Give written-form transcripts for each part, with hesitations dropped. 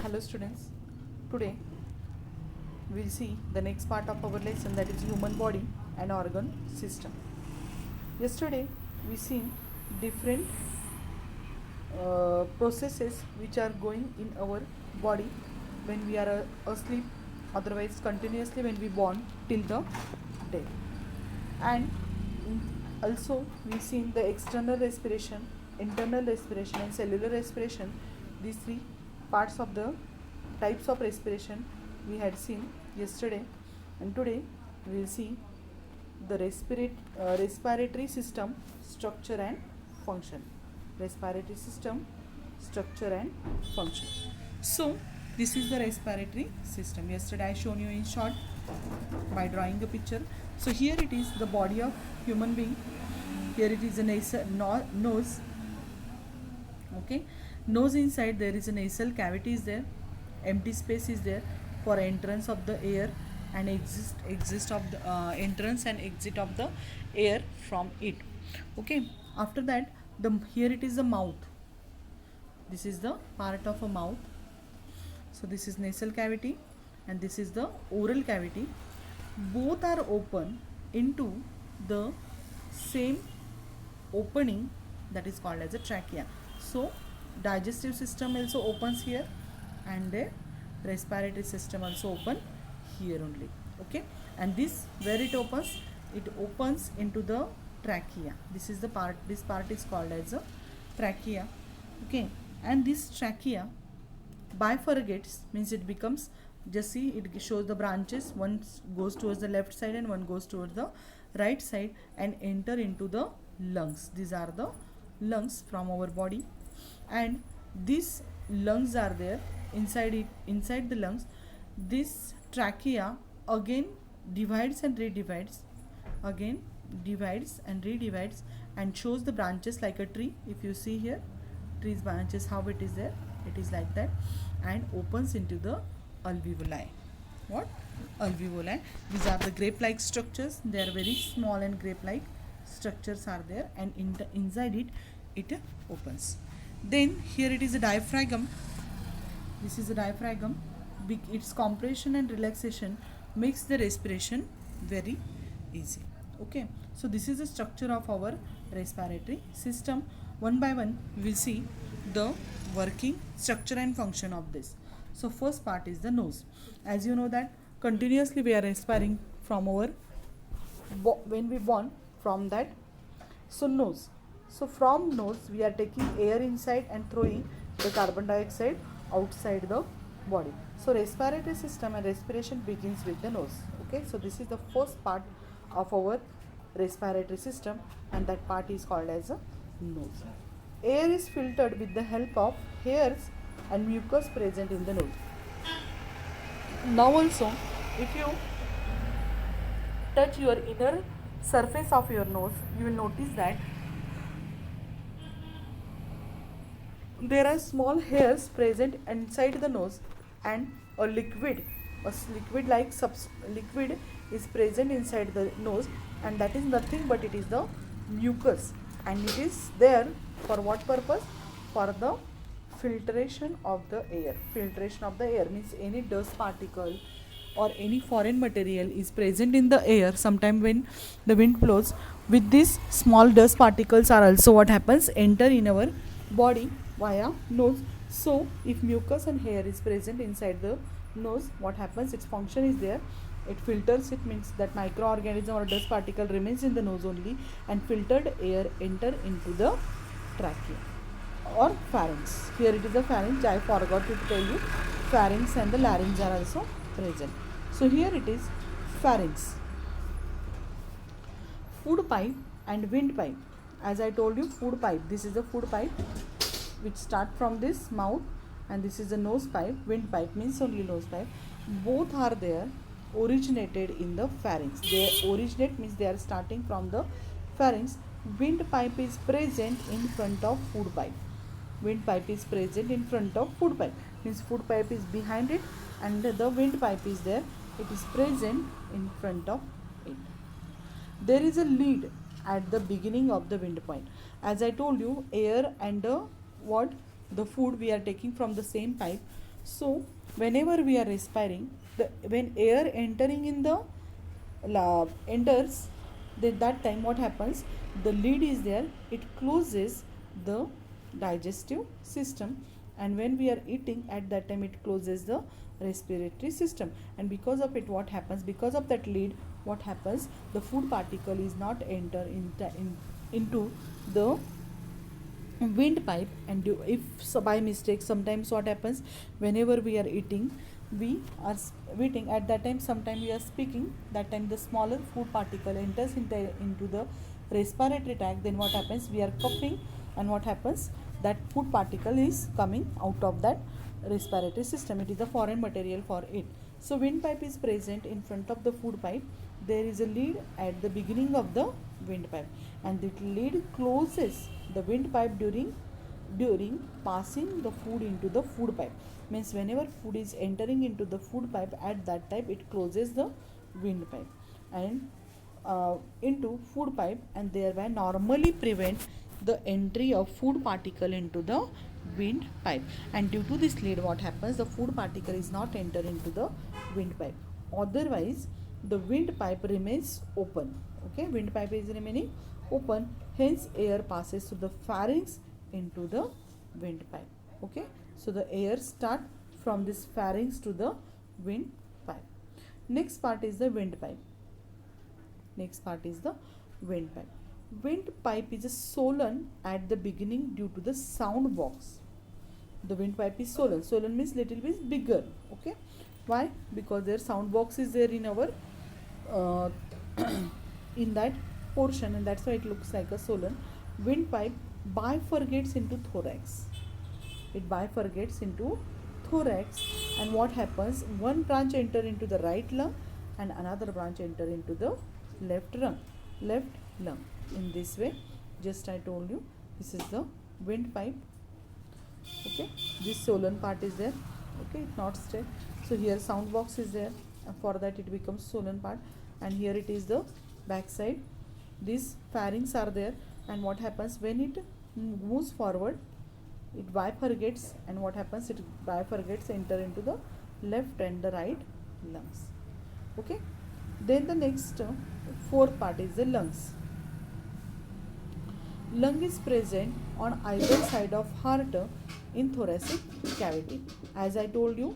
Hello students, today we will see the next part of our lesson, that is human body and organ system. Yesterday we seen different processes which are going in our body when we are asleep, otherwise continuously when we born till the day. And also we seen the external respiration, internal respiration and cellular respiration. These three parts of the types of respiration we had seen yesterday, and today we will see the respiratory system structure and function. Respiratory system structure and function. So this is the respiratory system. Yesterday I shown you in short by drawing a picture. So here it is the body of human being. Here it is a nose. Okay, nose inside there is a nasal cavity is there, empty space is there for entrance of the air and exist of the entrance and exit of the air from it. Okay, after that here it is the mouth. This is the part of a mouth. So this is nasal cavity and this is the oral cavity. Both are open into the same opening, that is called as a trachea. So digestive system also opens here and the respiratory system also open here only. Okay, and this where it opens into the trachea. This is the part, this part is called as a trachea. Okay, and this trachea bifurcates, means it becomes, just see it shows the branches, one goes towards the left side and one goes towards the right side and enter into the lungs. These are the lungs from our body, and these lungs are there inside it. Inside the lungs, this trachea again divides and redivides, again divides and redivides and shows the branches like a tree. If you see here, tree's branches, how it is there, it is like that, and opens into the alveoli. What? Alveoli. These are the grape-like structures. They are very small and grape-like structures are there, and inside it opens. Then here it is a diaphragm. This is a diaphragm. Its compression and relaxation makes the respiration very easy. Okay, so this is the structure of our respiratory system. One by one we will see the working structure and function of this. So first part is the nose. As you know that continuously we are respiring from our when we born, from that. So nose. So from nose we are taking air inside and throwing the carbon dioxide outside the body. So respiratory system and respiration begins with the nose. Okay, so this is the first part of our respiratory system, and that part is called as a nose. Air is filtered with the help of hairs and mucus present in the nose. Now also, if you touch your inner surface of your nose, you will notice that there are small hairs present inside the nose, and a liquid like liquid is present inside the nose, and that is nothing but it is the mucus, and it is there for what purpose? For the filtration of the air. Filtration of the air means any dust particle or any foreign material is present in the air. Sometime when the wind blows, with these small dust particles are also what happens, enter in our body via nose. So if mucus and hair is present inside the nose, what happens, its function is there, it filters it, means that microorganism or dust particle remains in the nose only, and filtered air enter into the trachea or pharynx. Here it is the pharynx. I forgot to tell you, pharynx and the larynx are also present. So here it is pharynx. Food pipe and windpipe. As I told you, food pipe. This is the food pipe which start from this mouth, and this is the nose pipe. Windpipe means only nose pipe. Both are there originated in the pharynx. They originate means they are starting from the pharynx. Windpipe is present in front of food pipe. Windpipe is present in front of food pipe, means food pipe is behind it and the windpipe is there, it is present in front of it. There is a lead at the beginning of the windpipe. As I told you, air and the food we are taking from the same pipe. So whenever we are respiring, when air entering in the enters, then that time what happens, the lid is there, it closes the digestive system, and when we are eating, at that time it closes the respiratory system. And because of it, what happens, because of that lid, what happens, the food particle is not enter into the windpipe. And if so by mistake, sometimes what happens, whenever we are eating, we are eating, at that time sometimes we are speaking, that time the smaller food particle enters into the respiratory tract, then what happens, we are coughing, and what happens, that food particle is coming out of that respiratory system, it is a foreign material for it. So windpipe is present in front of the food pipe. There is a lid at the beginning of the windpipe, and the lid closes the windpipe during passing the food into the food pipe. Means whenever food is entering into the food pipe, at that time it closes the windpipe and into food pipe, and thereby normally prevent the entry of food particle into the windpipe. And due to this lid, what happens, the food particle is not enter into the windpipe. Otherwise, the windpipe remains open. Okay, windpipe is remaining open. Hence, air passes through the pharynx into the windpipe. Okay, so the air start from this pharynx to the windpipe. Next part is the windpipe. Next part is the windpipe. Windpipe is a swollen at the beginning due to the sound box. The windpipe is swollen. Swollen means little bit bigger. Okay, why? Because their sound box is there in our in that portion, and that's why it looks like a swollen. Windpipe bifurcates into thorax. It bifurcates into thorax, and what happens, one branch enter into the right lung and another branch enter into the left lung. In this way, just I told you, this is the windpipe. Okay, this swollen part is there. Okay, not straight. So here sound box is there, and for that it becomes swollen part, and here it is the back side. These pharynx are there, and what happens, when it moves forward, it bifurcates, and what happens, it bifurcates, enter into the left and the right lungs. Okay, then the next fourth part is the lungs. Lung is present on either side of heart in thoracic cavity. As I told you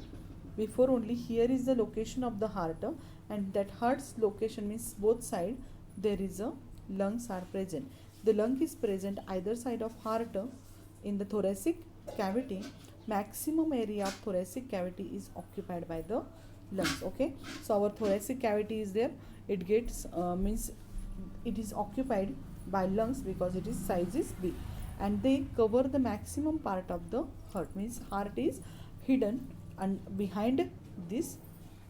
before, only here is the location of the heart, and that heart's location means both side there is a lungs are present. The lung is present either side of heart in the thoracic cavity. Maximum area of thoracic cavity is occupied by the lungs. Okay, so our thoracic cavity is there, it gets means it is occupied by lungs because its size is big, and they cover the maximum part of the heart, means heart is hidden and behind this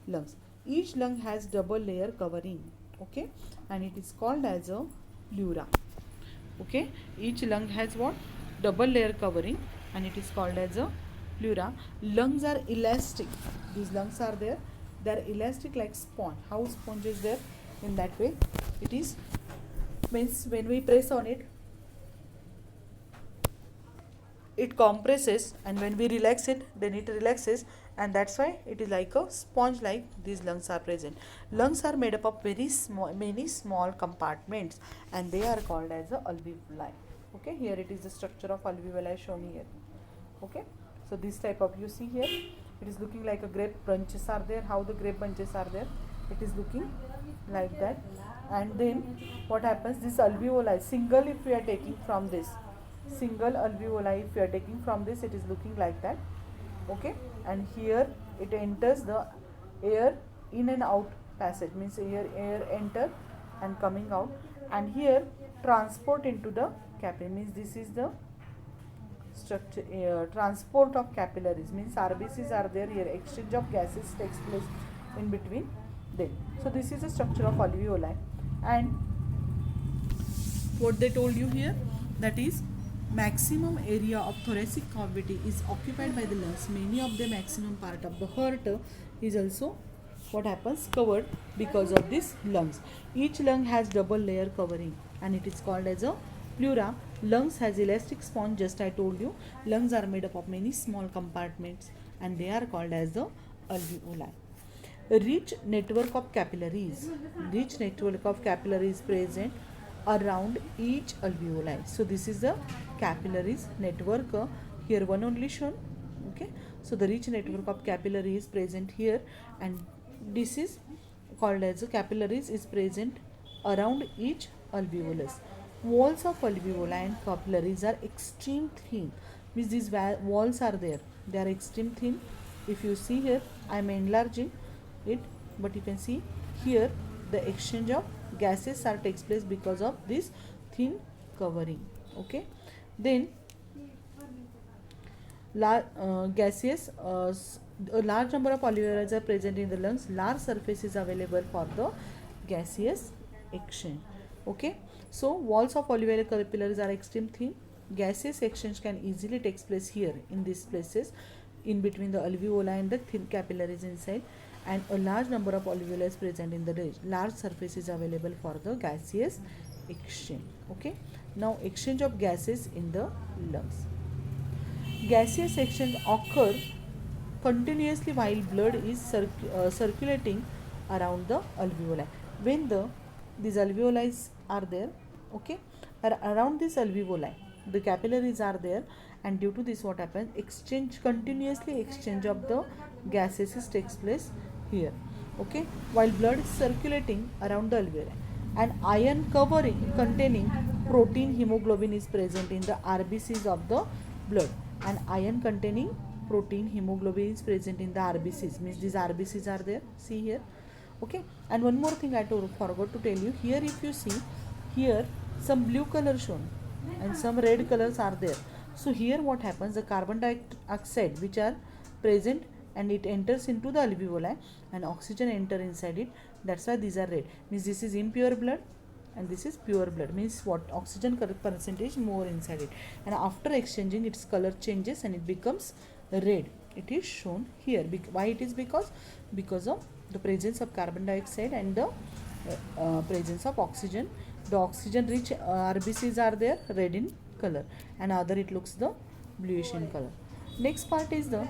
lungs. Each lung has double layer covering. Okay, and it is called as a pleura. Okay, each lung has what, double layer covering, and it is called as a pleura. Lungs are elastic. These lungs are there, they are elastic like sponge. How sponge is there, in that way it is, means when we press on it, it compresses, and when we relax it, then it relaxes, and that's why it is like a sponge like these lungs are present. Lungs are made up of many small compartments, and they are called as the alveoli. Okay, here it is the structure of alveoli shown here. Okay, so this type of, you see here, it is looking like a grape branches are there. How the grape branches are there, it is looking like that. And then what happens, this alveoli single, if we are taking from this single alveoli, if we are taking from this, it is looking like that. Okay, and here it enters the air in and out passage, means here air enter and coming out, and here transport into the capillary, means this is the structure, transport of capillaries, means RBCs are there, here exchange of gases takes place in between them. So this is the structure of alveoli. And what they told you here, that is maximum area of thoracic cavity is occupied by the lungs. Many of the maximum part of the heart is also what happens, covered because of this lungs. Each lung has double layer covering, and it is called as a pleura. Lungs has elastic sponge, just I told you. Lungs are made up of many small compartments, and they are called as the alveoli. A rich network of capillaries. Rich network of capillaries present around each alveoli. So this is the capillaries network. Here one only shown. Okay. So the rich network of capillaries present here, and this is called as the capillaries is present around each alveolus. Walls of alveoli and capillaries are extreme thin. Means these walls are there. They are extreme thin. If you see here, I am enlarging it, but you can see here the exchange of gases are takes place because of this thin covering. Okay. Then gaseous a large number of alveoli are present in the lungs. Large surface is available for the gaseous exchange. Okay. So walls of alveolar capillaries are extreme thin. Gaseous exchange can easily takes place here in these places, in between the alveoli and the thin capillaries inside, and a large number of alveoli is present in the range. Large surface is available for the gaseous exchange. Okay. Now exchange of gases in the lungs. Gaseous exchange occur continuously while blood is circulating around the alveoli. When these alveoli are there, okay, around this alveoli, the capillaries are there, and due to this what happens, continuously exchange of the gases takes place here. Okay, while blood is circulating around the alveoli, an iron covering containing protein hemoglobin is present in the RBCs of the blood. An iron containing protein hemoglobin is present in the RBCs, means these RBCs are there, see here. Okay, and one more thing I forgot to tell you, here if you see, here some blue color shown and some red colors are there. So here what happens, the carbon dioxide which are present and it enters into the alveoli and oxygen enter inside it, that's why these are red, means this is impure blood and this is pure blood, means what, oxygen percentage more inside it, and after exchanging its color changes and it becomes red. It is shown here. Why it is? Because of the presence of carbon dioxide and the presence of oxygen. The oxygen rich RBCs are there, red in color, and other it looks the bluish in color. Next part is the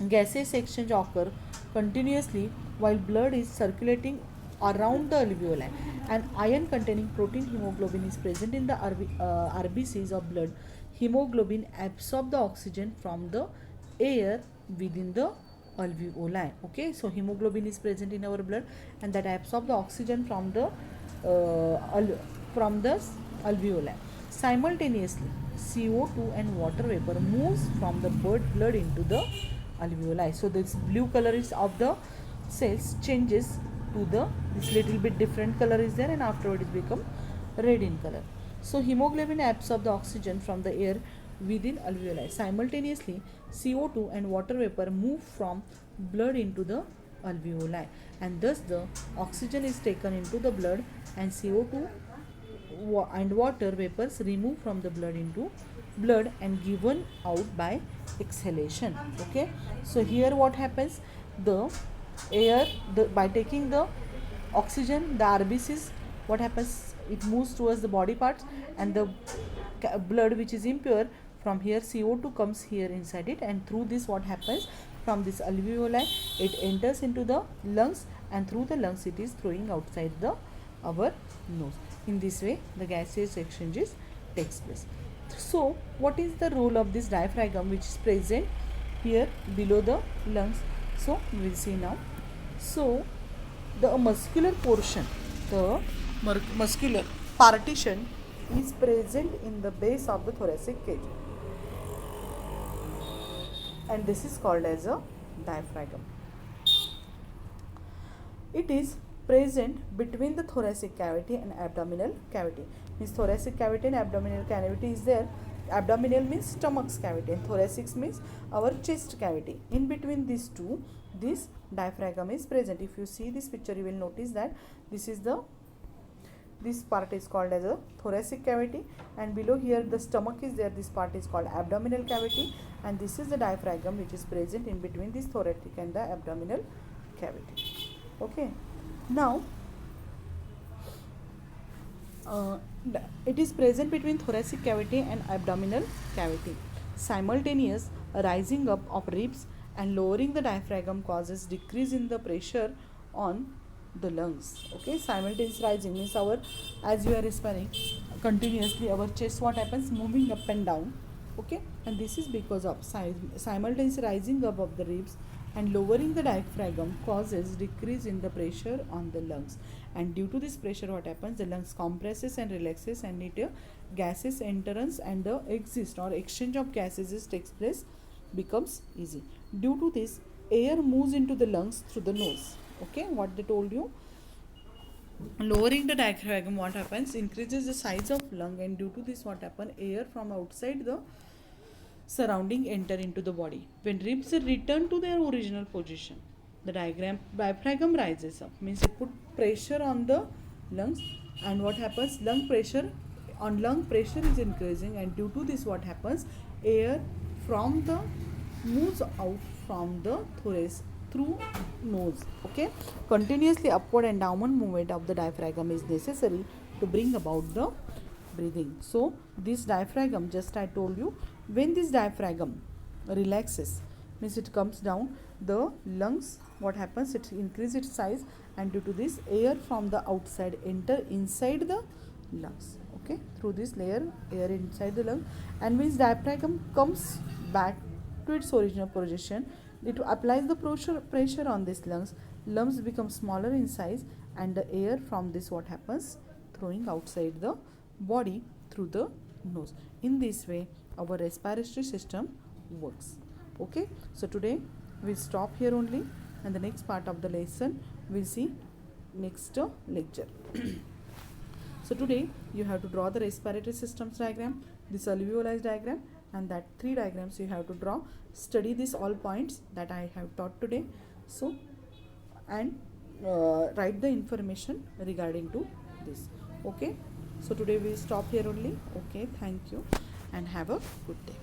gaseous exchange occur continuously while blood is circulating around the alveoli. An iron containing protein hemoglobin is present in the RBCs of blood. Hemoglobin absorbs the oxygen from the air within the alveoli. Okay, so hemoglobin is present in our blood and that absorbs the oxygen from the alveoli. Simultaneously, CO2 and water vapor moves from the blood into the alveoli. So this blue color is of the cells changes to this little bit different color is there, and afterward it become red in color. So hemoglobin absorbs the oxygen from the air within alveoli. Simultaneously, CO2 and water vapor move from blood into the alveoli, and thus the oxygen is taken into the blood and CO2 and water vapors removed from the blood into blood and given out by exhalation. Okay, so here what happens, the air by taking the oxygen, the RBCs, what happens, it moves towards the body parts, and the blood which is impure, from here CO2 comes here inside it, and through this what happens, from this alveoli it enters into the lungs, and through the lungs it is throwing outside the our nose. In this way the gaseous exchanges takes place. So what is the role of this diaphragm which is present here below the lungs? So we will see now. So the muscular portion, the muscular partition is present in the base of the thoracic cage, and this is called as a diaphragm. It is present between the thoracic cavity and abdominal cavity. Means thoracic cavity and abdominal cavity is there. Abdominal means stomach's cavity and thoracic means our chest cavity. In between these two, this diaphragm is present. If you see this picture, you will notice that this part is called as a thoracic cavity, and below here the stomach is there. This part is called abdominal cavity, and this is the diaphragm which is present in between this thoracic and the abdominal cavity. Okay, now it is present between thoracic cavity and abdominal cavity. Simultaneous a rising up of ribs and lowering the diaphragm causes decrease in the pressure on the lungs. Okay, simultaneous rising means our, as you are respiring continuously, our chest, what happens, moving up and down. Okay, and this is because of simultaneous rising up of the ribs and lowering the diaphragm causes decrease in the pressure on the lungs, and due to this pressure, what happens, the lungs compresses and relaxes, and it gases entrance and the exist or exchange of gases takes place, becomes easy. Due to this, air moves into the lungs through the nose. Okay, what they told you, lowering the diaphragm, what happens, increases the size of lung, and due to this, what happen, air from outside the surrounding enter into the body. When ribs return to their original position, the diaphragm rises up, means it put pressure on the lungs, and what happens, lung pressure is increasing, and due to this, what happens, air from the moves out from the thorax through nose. Okay, continuously upward and downward movement of the diaphragm is necessary to bring about the breathing. So this diaphragm, just I told you, when this diaphragm relaxes, means it comes down, the lungs, what happens, it increases its size, and due to this, air from the outside enter inside the lungs. Okay, through this layer, air inside the lung, and when diaphragm comes back to its original position, it applies the pressure on these lungs become smaller in size, and the air from this, what happens, throwing outside the body through the nose. In this way, our respiratory system works. Okay, so today we'll stop here only, and the next part of the lesson we'll see next lecture. So today you have to draw the respiratory systems diagram, this alveoli diagram, and that 3 diagrams you have to draw. Study these all points that I have taught today. So, and write the information regarding to this. Okay, so today we stop here only. Okay, thank you and have a good day.